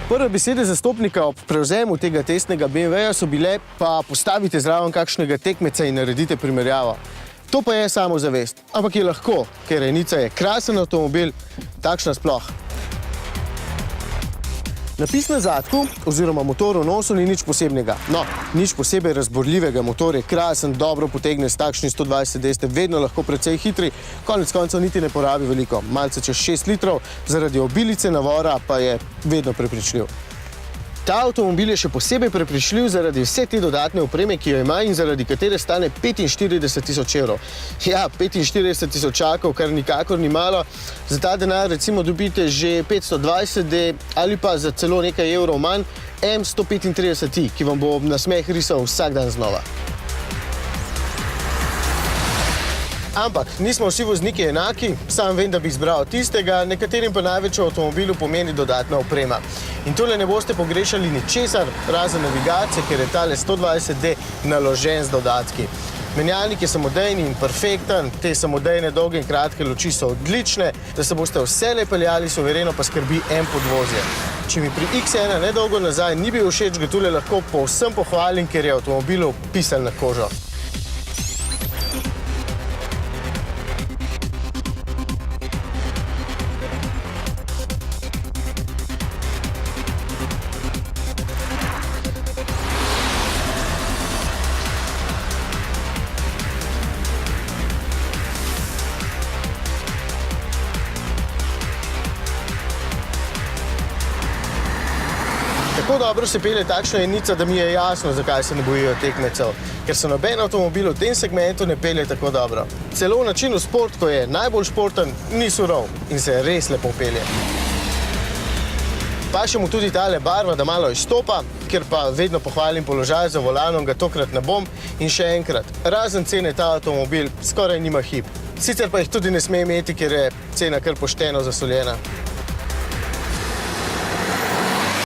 Prve besede zastopnika ob prevzemu tega testnega BMW-ja so bile, pa postavite zraven kakšnega tekmeca in naredite primerjavo. To pa je samozavest, ampak je lahko, ker Enica je krasen avtomobil, takšna sploh. Napis na zadku oziroma motor v nosu ni nič posebnega. No, nič posebej razborljivega, motor je krasen, dobro potegne s takšnim 120 D, ste vedno lahko precej hitri, konec koncev niti ne porabi veliko, malce čez 6 litrov, zaradi obilice navora pa je vedno prepričljiv. Ta avtomobil je še posebej prepričljiv zaradi vse te dodatne opreme, ki jo ima in zaradi katere stane 45.000 evrov. Ja, 45.000, kar nikakor ni malo. Za ta denar recimo dobite že 520 D ali pa za celo nekaj evrov manj M135i, ki vam bo nasmeh risal vsak dan znova. Ampak nismo vsi vozniki enaki, sam vem, da bi izbral tistega, nekaterim pa največ v avtomobilu pomeni dodatna oprema. In tole ne boste pogrešali ničesar, razen navigacije, ker je tale 120D naložen z dodatki. Menjalnik je samodejni in perfekten, te samodejne dolge in kratke luči so odlične, da se boste vselej peljali suvereno, pa skrbi M-podvozje. Če mi pri X1 nedolgo nazaj ni bil všeč, ga tule lahko povsem pohvalim, ker je avtomobilu pisan na kožo. Tako dobro se pelje takšna Enica, da mi je jasno, zakaj se ne bojijo tekmecev. Ker se noben avtomobil v tem segmentu ne pelje tako dobro. Celo v načinu sport, ko je najbolj športen, ni surov in se res lepo pelje. Paše mu tudi tale barva, da malo izstopa, ker pa vedno pohvalim položaj za volanom, ga tokrat ne bom. In še enkrat, razen cene ta avtomobil skoraj nima hib. Sicer pa jih tudi ne sme imeti, ker je cena kar pošteno zasoljena.